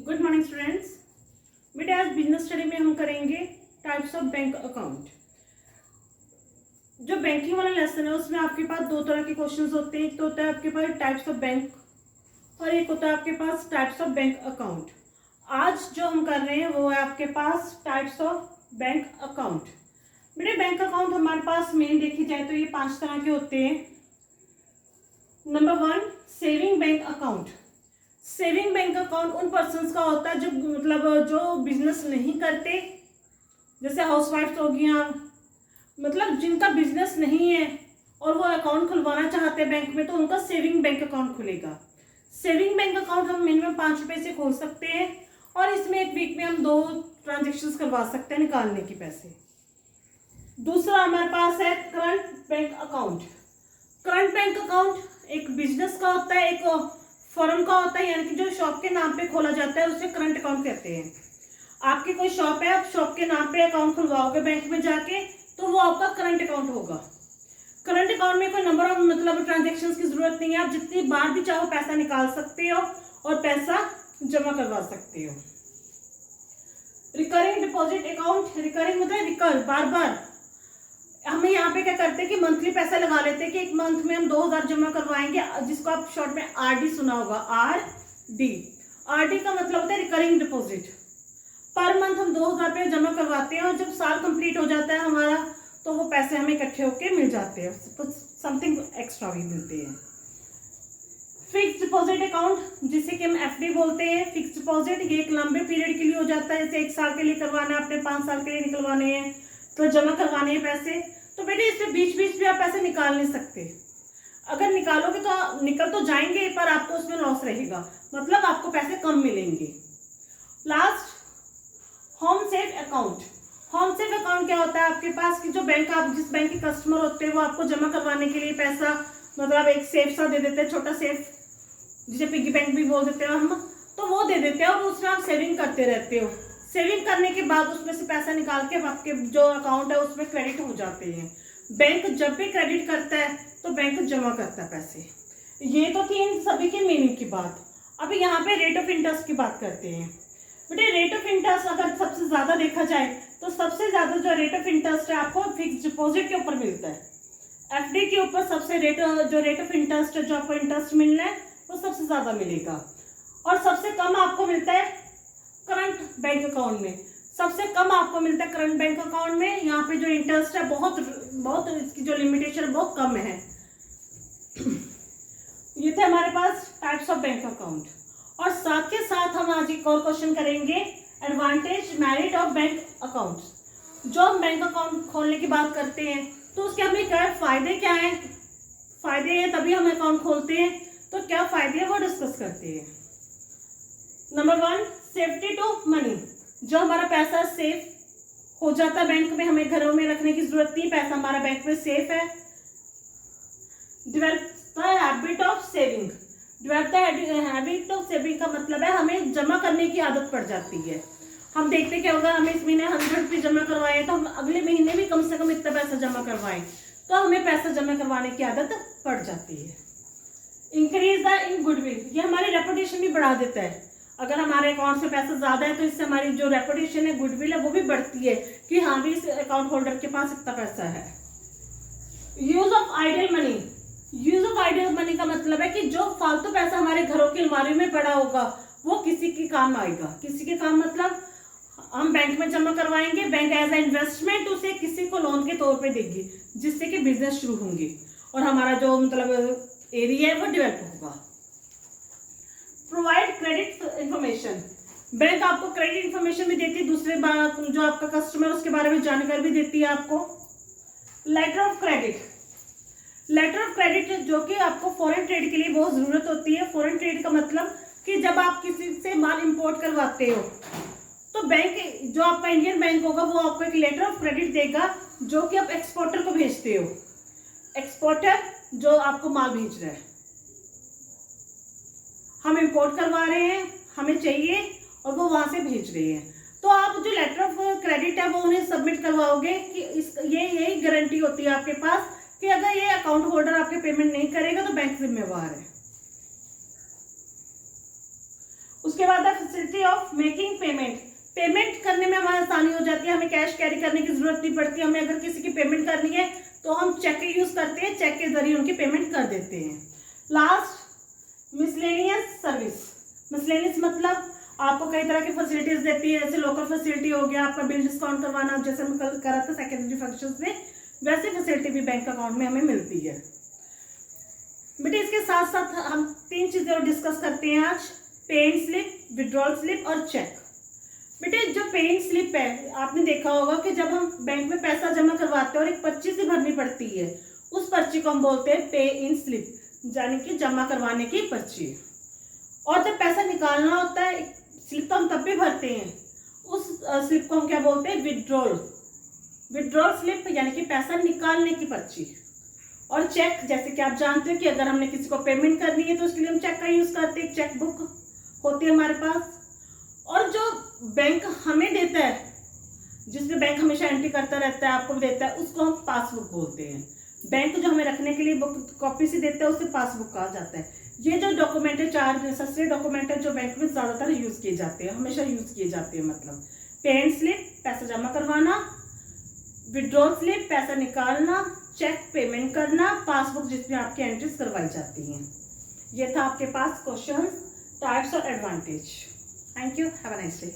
Good morning students. बेटा आज business study में हम करेंगे टाइप्स ऑफ बैंक अकाउंट। जो बैंकिंग वाला लेसन है उसमें आपके पास दो तरह के क्वेश्चंस होते हैं। एक तो होता है आपके पास टाइप्स ऑफ बैंक और एक होता है आपके पास टाइप्स ऑफ बैंक अकाउंट। आज जो हम कर रहे हैं वो है आपके पास टाइप्स ऑफ बैंक अकाउंट। बेटे बैंक अकाउंट हमारे पास मेन देखी जाए तो ये 5 तरह के होते हैं। Number 1 saving bank account. Saving bank account उन पर्सन्स का होता है जो बिजनेस नहीं करते, जैसे हाउसवाइफ्स हो गया, मतलब जिनका बिजनेस नहीं है और वो अकाउंट खुलवाना चाहते हैं बैंक में, तो उनका सेविंग बैंक अकाउंट खुलेगा। सेविंग बैंक अकाउंट हम मिनिमम 5 रुपये से खोल सकते हैं और इसमें एक वीक में हम 2 ट्रांजेक्शन्स करवा सकते हैं निकालने के पैसे। दूसरा हमारे पास है current bank account. Current bank account एक बिजनेस का होता है, एक फर्म का होता है, यानी कि जो शॉप के नाम पे खोला जाता है उसे करंट अकाउंट कहते हैं। आपकी कोई शॉप है, आप शॉप के नाम पे अकाउंट खुलवाओगे बैंक में जाके तो वो आपका करंट अकाउंट होगा। करंट अकाउंट में कोई नंबर ऑफ ट्रांजेक्शन्स की जरूरत नहीं है, आप जितनी बार भी चाहो पैसा निकाल सकते हो और पैसा जमा करवा सकते हो। रिकरिंग डिपॉजिट अकाउंट, रिकरिंग मतलब रिकर, बार बार हमें यहाँ पे क्या करते हैं कि मंथली पैसा लगा लेते हैं कि एक मंथ में हम 2000 जमा करवाएंगे, जिसको आप शॉर्ट में आरडी सुना होगा, आरडी। आरडी का मतलब होता है रिकरिंग डिपॉजिट। पर मंथ हम 2000 रुपये जमा करवाते हैं और जब साल कंप्लीट हो जाता है हमारा तो वो पैसे हमें इकट्ठे होके मिल जाते हैं, समथिंग एक्स्ट्रा भी मिलते हैं। फिक्स डिपॉजिट अकाउंट जिसे कि हम एफडी बोलते हैं। फिक्स डिपॉजिट ये एक लंबे पीरियड के लिए हो जाता है, जैसे 1 साल के लिए करवाना है, आपने 5 साल के लिए निकलवाने हैं तो जमा करवाने हैं पैसे। तो बेटे इसमें बीच बीच में आप पैसे निकाल नहीं सकते, अगर निकालोगे तो निकल तो जाएंगे पर आपको उसमें लॉस रहेगा, मतलब आपको पैसे कम मिलेंगे। Last home save account. Home save account क्या होता है आपके पास कि जो बैंक, आप जिस बैंक के कस्टमर होते हैं वो आपको जमा करवाने के लिए पैसा, मतलब एक सेफ सा दे देते हैं, छोटा सेफ जिसे पिगी बैंक भी बोल देते हैं हम, तो वो दे देते हैं और उसमें आप सेविंग करते रहते हो। सेविंग करने के बाद उसमें से पैसा निकाल के आपके जो अकाउंट है उसमें क्रेडिट हो जाते हैं। बैंक जब भी क्रेडिट करता है तो बैंक जमा करता है पैसे। ये तो थी इन सभी की मीनिंग की बात। अभी यहाँ पे रेट ऑफ इंटरेस्ट की बात करते हैं। बेटे रेट ऑफ इंटरेस्ट अगर सबसे ज़्यादा देखा जाए तो सबसे ज़्यादा जो रेट ऑफ इंटरेस्ट है आपको फिक्स डिपॉजिट के ऊपर मिलता है। एफडी के ऊपर सबसे रेट ऑफ इंटरेस्ट है, जो आपको इंटरेस्ट मिलना है वो सबसे ज़्यादा मिलेगा। और सबसे कम आपको मिलता है करंट बैंक अकाउंट में, सबसे कम आपको मिलता है करंट बैंक अकाउंट में। यहाँ पे जो इंटरेस्ट है बहुत इसकी जो लिमिटेशन बहुत कम है। ये थे हमारे पास टाइप्स ऑफ बैंक अकाउंट। और साथ के साथ हम आज एक और क्वेश्चन करेंगे, advantage merit of bank account. जो हम बैंक अकाउंट खोलने की बात करते हैं तो उसके हमें क्या फायदे क्या है, फायदे हैं तभी हम अकाउंट खोलते हैं, तो क्या फायदे हैं वो डिस्कस करते हैं। Number 1 safety to money. जो हमारा पैसा सेफ हो जाता है बैंक में, हमें घरों में रखने की जरूरत नहीं, पैसा हमारा बैंक में सेफ है। Develop the habit of saving. Develop the habit of saving का मतलब है हमें जमा करने की आदत पड़ जाती है। हम देखते क्या होगा, हमें इस महीने 100 रुपये जमा करवाए तो हम अगले महीने भी कम से कम इतना पैसा जमा करवाएं, तो हमें पैसा जमा करवाने की आदत पड़ जाती है। इंक्रीज द इन गुडविल, ये हमारी रेपुटेशन भी बढ़ा देता है। अगर हमारे अकाउंट से पैसा ज़्यादा है तो इससे हमारी जो रेपुटेशन है, गुडविल है, वो भी बढ़ती है कि हाँ भी इस अकाउंट होल्डर के पास इतना पैसा है। Use of ideal money. Use of ideal money का मतलब है कि जो फालतू पैसा हमारे घरों की अलमारी में पड़ा होगा वो किसी के काम आएगा। किसी के काम मतलब हम बैंक में जमा करवाएंगे, बैंक एज ए इन्वेस्टमेंट उसे किसी को लोन के तौर पे देगी, जिससे कि बिजनेस शुरू होंगे और हमारा जो एरिया है वो डेवलप होगा। Provide credit information. बैंक आपको क्रेडिट इंफॉर्मेशन भी देती है, दूसरे जो आपका कस्टमर उसके बारे में जानकारी भी देती है आपको। Letter of credit. Letter of credit जो कि आपको फॉरेन ट्रेड के लिए बहुत ज़रूरत होती है। फॉरेन ट्रेड का मतलब कि जब आप किसी से माल इंपोर्ट करवाते हो तो बैंक, जो आपका इंडियन बैंक होगा, वो आपको एक लेटर ऑफ क्रेडिट देगा जो कि आप एक्सपोर्टर को भेजते हो। एक्सपोर्टर जो आपको माल भेज रहा है, हम इंपोर्ट करवा रहे हैं, हमें चाहिए और वो वहाँ से भेज रहे हैं, तो आप जो लेटर ऑफ क्रेडिट है वो उन्हें सबमिट करवाओगे कि यही गारंटी होती है आपके पास कि अगर ये अकाउंट होल्डर आपके पेमेंट नहीं करेगा तो बैंक जिम्मेवार है। उसके बाद है facility of making payment. Payment करने में हमारी आसानी हो जाती है, हमें कैश कैरी करने की जरूरत नहीं पड़ती। हमें अगर किसी की पेमेंट करनी है तो हम चेक का यूज करते हैं, चेक के जरिए उनकी पेमेंट कर देते हैं। Last miscellaneous service. मिसलेनियस मतलब आपको कई तरह की फैसिलिटीज देती है, जैसे लोकल फैसिलिटी हो गया, आपका बिल डिस्काउंट करवाना, जैसे हम कल करा था सेकेंडरी फंक्शंस में, वैसे फैसिलिटी भी बैंक अकाउंट में हमें मिलती है। बेटे इसके साथ साथ हम 3 चीजें और डिस्कस करते हैं आज, पे इन स्लिप, विड्रॉल स्लिप और चेक। बेटे जो पे इन स्लिप है, आपने देखा होगा कि जब हम बैंक में पैसा जमा करवाते हैं और एक पर्ची से भरनी पड़ती है, उस पर्ची को हम बोलते हैं पे इन स्लिप, यानी कि जमा करवाने की पर्ची। और जब पैसा निकालना होता है, स्लिप तो हम तब भी भरते हैं, उस स्लिप को हम क्या बोलते हैं, विड्रॉल। विड्रॉल स्लिप यानी कि पैसा निकालने की पर्ची। और चेक, जैसे कि आप जानते हो कि अगर हमने किसी को पेमेंट करनी है तो उसके लिए हम चेक का यूज करते हैं, चेक बुक होती है हमारे पास। और जो बैंक हमें देता है, जिसमें बैंक हमेशा एंट्री करता रहता है, आपको देता है, उसको हम पासबुक बोलते हैं। बैंक जो हमें रखने के लिए बुक कॉपी से देता है उसे पासबुक कहा जाता है। ये जो डॉक्यूमेंट है, 4 नेसेसरी डॉक्यूमेंट है जो बैंक में ज्यादातर यूज किए जाते हैं, हमेशा यूज किए जाते हैं। मतलब पे इन स्लिप पैसा जमा करवाना, विड्रॉल स्लिप पैसा निकालना, चेक पेमेंट करना, पासबुक जिसमें आपकी एंट्रीज करवाई जाती हैं। ये था आपके पास क्वेश्चन, टाइप्स और advantage. Thank you, have a nice day.